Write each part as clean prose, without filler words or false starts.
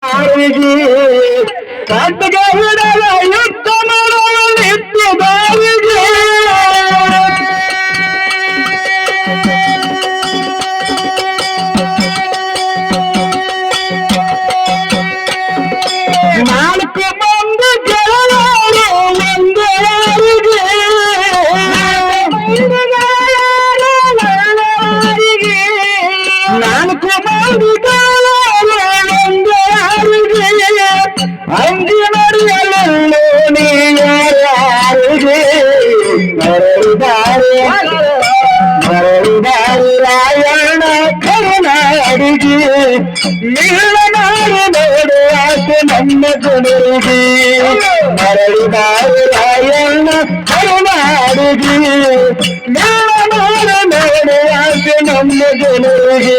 ಮಾರಿಗೆ ಕಟ್ಟಿಗೆ ಹಿಡಲ ಯುದ್ಧ ಮಾಡಲು ನಿತ್ಯ ಬಾರಿಗೆ ನಾಲ್ಕು ಮಂದಿ ಗೆಳೆಯರು ಒಂದೇ ಯಾರಿಗೆ ನಾಲ್ಕು ಮಂದಿ ಗೆಳೆಯರು ಒಂದೇ ಯಾರಿಗೆ ಅಂಗಿ ನಡೆಯಲು ನೀ ಯಾರಿಗೆ ಮರಳಿದಾರೆ ರಾಯಣ್ಣ ಕರುನಾಡಿಗೆ ನೀಳ ಮಾಡಿ ನೋಡು ಆಸೆ ನಮ್ಮ ಜನರಿಗೆ ಮರಳಿದಾರೆ ರಾಯಣ್ಣ ಕರುನಾಡಿಗೆ ನೀಳ ಮಾಡಿ ನೋಡು ಆಸೆ ನಮ್ಮ ಜನರಿಗೆ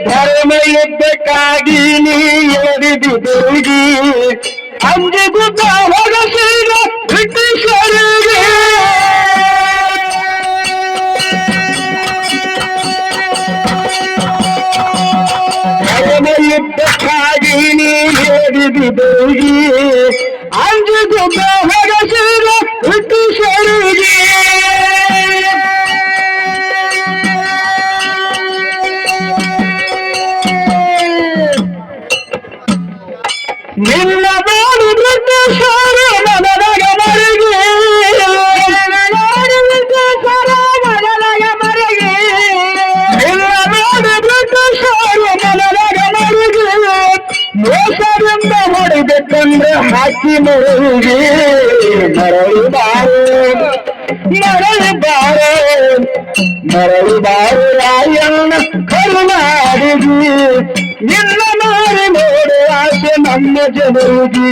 ಧರ್ಮ ಯುದ್ಧಕ್ಕಾಗಿ ನೀ ಎರಿದಿರುಗಿ ಅಂಜಿಗುತ್ತ ಹೊರಸಿದ ಬ್ರಿಟಿಷರಿಗೆ ಧರ್ಮ ಯುದ್ಧಕ್ಕಾಗಿ ನೀ ಎರಿದಿರುಗಿ ಅಂಜಿಗುತ್ತ ಹೊರಸಿದ ಬ್ರಿಟಿಷರಿಗೆ ನಿನ್ನ ನೋಡು ಬ್ರಿಟಿಷರು ಮನದಾಗ ಮರಿಗೆ ನಿನ್ನ ನೋಡು ಬ್ರಿಟಿಷರು ಮನದಾಗ ಮರಿಗೆ ಮೋಸದಿಂದ ಹೊಡಿಬೇಕಂದ್ರೆ ಹಾಕಿ ಮರುಗಿ ಮರಳಿಬಾರು ರಾಯಣ್ಣ ಕರುನಾಡಿಗೆ ನಿನ್ನ ಮಾರಿ ನೋಡು ಆಸೆ ನಮ್ಮ ಜನರಿಗೆ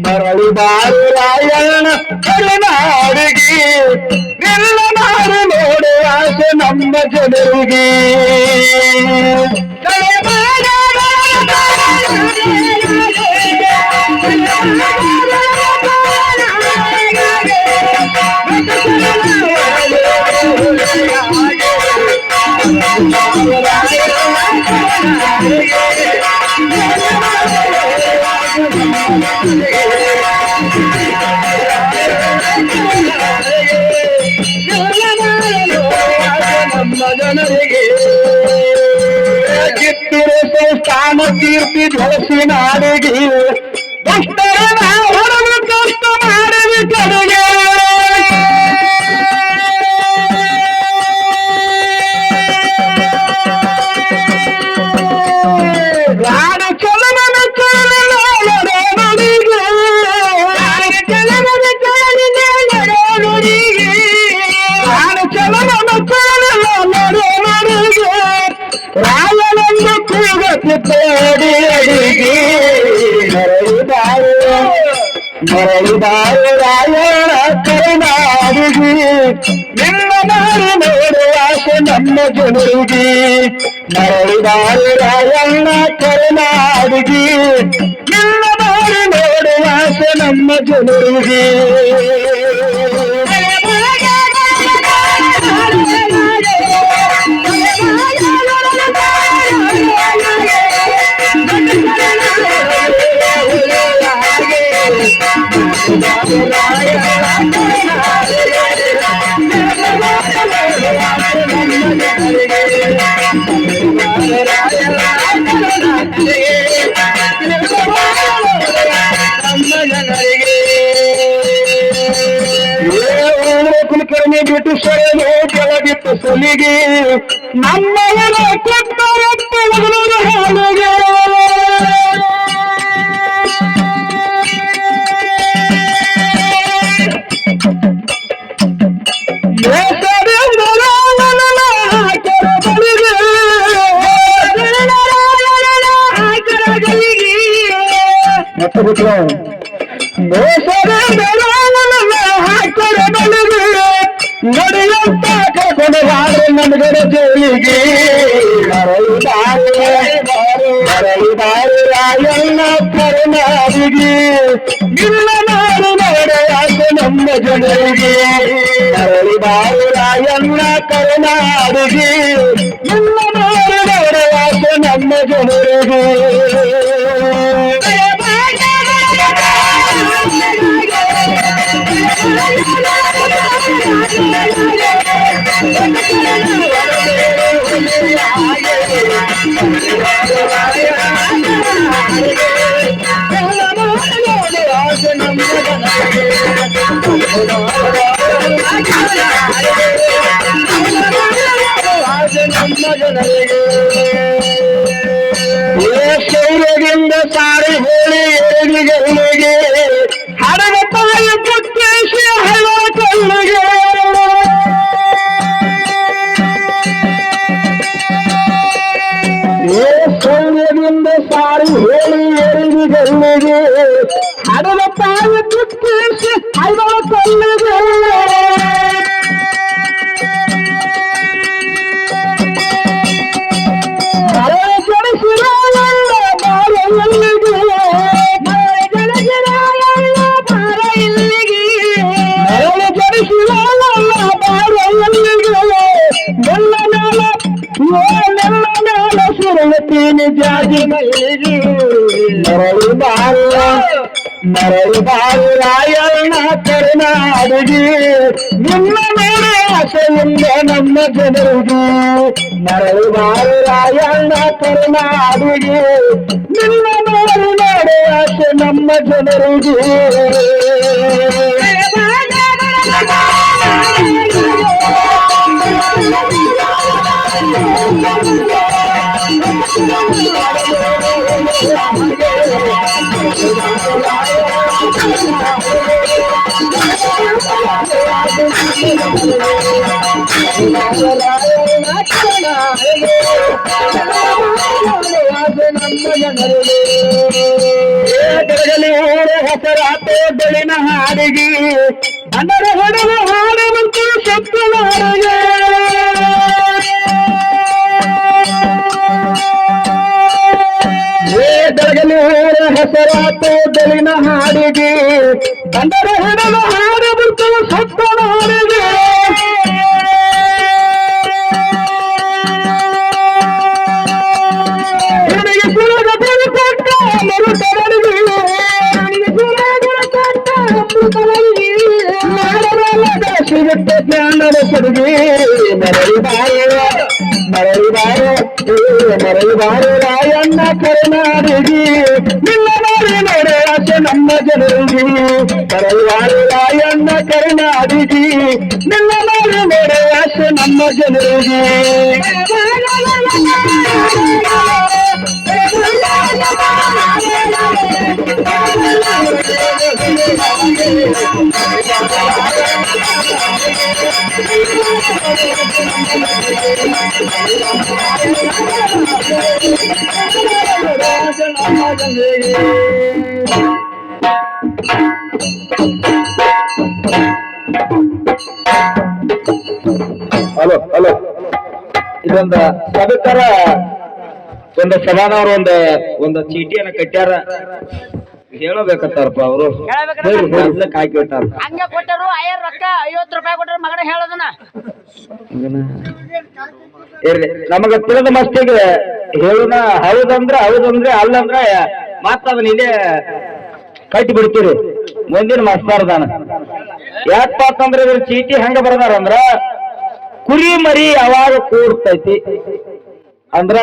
ಮರಳಿಬಾರು ರಾಯಣ್ಣ ಕರುನಾಡಿಗೆ ನಿನ್ನ ಮಾರಿ ನೋಡು ಆಸೆ ನಮ್ಮ ಜನರಿಗೆ ಕಿತ್ತೂರು ಸಂಸ್ಥಾನ ಕೀರ್ತಿ ಧ್ವಸಿ ನಾಡಿಗೆ ದುಷ್ಟರನ ಹೊರಲು ಕಷ್ಟ ಮಾಡಿದ ಕಡೆಗೆ ರಾಣ ಚಲನನ ರಾಯನನ್ನು ಕೂಗತಿ ಅಡಿಗೆ ಮರಳಿದಾರು ರಾಯಣ ಕರುನಾಡಿಗೆ ನಿನ್ನ ಮಾರಿ ನೋಡು ಆಸೆ ನಮ್ಮ ಜನರಿಗೆ ಮರಳಿದಾರು ರಾಯಣ್ಣ ಕರುನಾಡಿಗೆ ನಿನ್ನ ಮಾರಿ ನೋಡು ಆಸೆ ನಮ್ಮ ಜನರಿಗೆ ಕುಲಕರ್ಣಿ ಬ್ರಿಟಿಷರೇ ಕೆಳಗಿತ್ತು ಸಲಿಗೆ ನಮ್ಮವರ ಕೊಟ್ಟ ಹಾಲಿಗೆ ದೇಶದಿಂದ ಹಾಕರೆ ಬಲಿಗೆ ನಡೆಯುತ್ತ ಕರ್ಕೊಂಡಾದ್ರೆ ನಮಗರ ಜೋಲಿಗೆ ರಾಯಣ್ಣ ಕರುಣಾದಿಗೆ ನಿನ್ನ ನಾಡು ನಡೆಯಾಸೆ ನಮ್ಮ ಜನರಿಗೆ ಮರಳಿದಾರು ರಾಯಣ್ಣ ಕರುಣಾದಿಗೆ ನಿನ್ನ ನಾಡು ನಡೆಯಾಸೆ ನಮ್ಮ ಜನರಿಗೆ ಶೌರ್ಯದಿಂದ ಸಾರಿ ಹೇಳಿ ಏಳಿಗೆಲ್ಲಿಗೆ ಹಡಗ ತಾಯಿ ಪುತ್ತೇಶಿ ಹಳ ಕಲ್ಲಿಗೆ ಶೌರ್ಯದಿಂದ ಸಾರಿ ಹೇಳಿ ಏಳಿಗೆಲ್ಲಿಗೆ ಹಡಗ ತಾಯಿ ಪುತ್ತೇಶಿ ಹಳ ಕಲ್ಲಿಗೆ ಜಾತಿ ಮರಳು ಬಾರು ರಾಯಣ್ಣ ಕರುಣಾಡಿಗೆ ನಿನ್ನ ಮೇಲೆ ಆಸೆಯಿಂದ ನಮ್ಮ ಜನರಿಗೆ ಮರಳು ಬಾರು ರಾಯಣ್ಣ ಕರುಣಾಡಿಗೆ ನಿನ್ನ ಮೇಲೆ ನಡೆ ಆಸೆ ನಮ್ಮ ಜನರಿಗೆ ಹೆಸರಾತೋ ಬೆಳಿನ ಹಾಡಿಗೆ ಅದರ ಹೊಡೆದು ಹಾಡುವಂತೂ ಸಪ್ತನಾಡಿಗೆ ಹೆಸರಾತೋ ಬೆಳಿನ ಹಾಡಿಗೆ ಅದರ ಹೊಡೆದು ಹಾಡುವಂತೂ ಸಪ್ತನಾಡಿಗೆ ಜ್ಞಾನದ ಕೊಡುಗೆ ಮರಳಿ ಬಾರ ರಾಯಣ್ಣ ಕರುಣಾಡಿಗೆ ನಿನ್ನ ಮಾಡಿ ನೋಡೆ ಆಸೆ ನಮ್ಮ ಜನರಿಗೆ ಮರಳಿ ಬಾರ ರಾಯಣ್ಣ ಕರುಣಾಡಿಗೆ ನಿನ್ನ ಮಾಡಿ ನೋಡೆ ಆಸೆ ನಮ್ಮ ಜನರಿಗೆ ಹಲೋ ಹಲೋ ಇದೊಂದು ಸದಕರ ಒಂದು ಸಭಾನವರು ಒಂದು ಚೀಟಿಯನ್ನ ಕಟ್ಟ್ಯಾರ ಹೇಳಬೇಕತ್ತಾರಪ್ಪ ಅವರು ಹಾಕಿ ಬಿಟ್ಟಾರ ಹಂಗ ಕೊಟ್ಟರು ಐಯರ್ ರೊಕ್ಕ 50 ರೂಪಾಯಿ ಕೊಟ್ಟರು ಮಗನ ಹೇಳದನ ಇರ್ಲಿ ನಮಗ ತಿಳಿದ ಮಸ್ತಿಗೆ ಹೇಳುನ ಹೌದಂದ್ರೆ ಅಲ್ಲಂದ್ರೆ ಮತ್ತ ಅದನ್ನ ಇಲ್ಲೇ ಕಟ್ಟಿ ಬಿಡ್ತೀರಿ ಮುಂದಿನ ಮಸ್ತಾರದಾನ ಯಾಕಪ್ಪ ಅಂತಂದ್ರೆ ಇದ್ರ ಚೀಟಿ ಹೆಂಗ ಬರ್ದಾರಂದ್ರ ಕುರಿ ಮರಿ ಯಾವಾಗ ಕೂಡ್ತೈತಿ ಅಂದ್ರ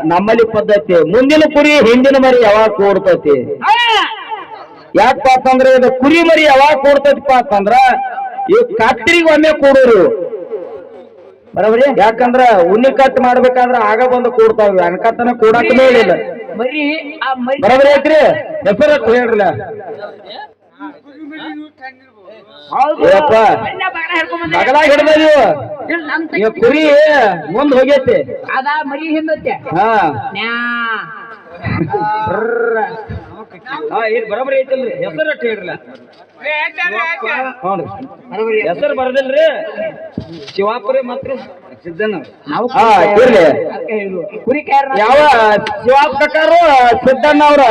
ನಮ್ಮಲ್ಲಿ ಪದ್ಧತಿ ಮುಂದಿನ ಕುರಿ ಹಿಂದಿನ ಮರಿ ಯಾವಾಗ ಕೂಡ್ತೈತಿ ಯಾಕಪ್ಪ ಅಂತಂದ್ರೆ ಇದು ಕುರಿ ಮರಿ ಯಾವಾಗ ಕೂಡ್ತೈತಿಪ್ಪ ಅಂತಂದ್ರ ಇವ್ ಕತ್ರಿಗೆ ಒಮ್ಮೆ ಕೂಡೋರು ಬರಬರಿ ಯಾಕಂದ್ರ ಉಣ್ಣಿ ಕಟ್ ಮಾಡ್ಬೇಕಾದ್ರ ಆಗ ಬಂದು ಕೂಡ್ತಾವ ಅನ್ಕತ್ತನ ಕೂಡಾಕ ಹೇಳಿಲ್ಲ ಬರಬರಿ ಐತ್ರಿ ಹೆಸರು ಹೇಳ್ರಲ್ಲ ಬಗಲ ಹಿಡ್ದ ನೀವು ಕುರಿ ಮುಂದ್ ಹೋಗೈತಿ ಅದ ಮರಿ ಹಿಂದತ್ತೆ ಹಾ ಹಾ ಇದು ಬರೋಬ್ಬರಿ ಐತಲ್ರಿ ಹೆಸರು ಅಟ್ಟು ಹೇಳ್ರಲ್ಲ ಹ್ಞೂ ಹೆಸರು ಬರದಿಲ್ರಿ ಶಿವಾಪುರಿ ಮಾತ್ರ ಸಿದ್ದಣ್ಣ ಹಾ ಇರ್ಲಿ ಕುರಿ ಕ್ಯಾರ ಯಾವ ಶಿವ ಪ್ರಕಾರ ಸಿದ್ದಣ್ಣ ಅವರ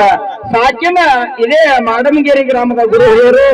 ಸಾಕಿನ ಇದೇ ಮಾಡಮಗೇರಿ ಗ್ರಾಮದ ಗುರು ಹಿರಿಯರು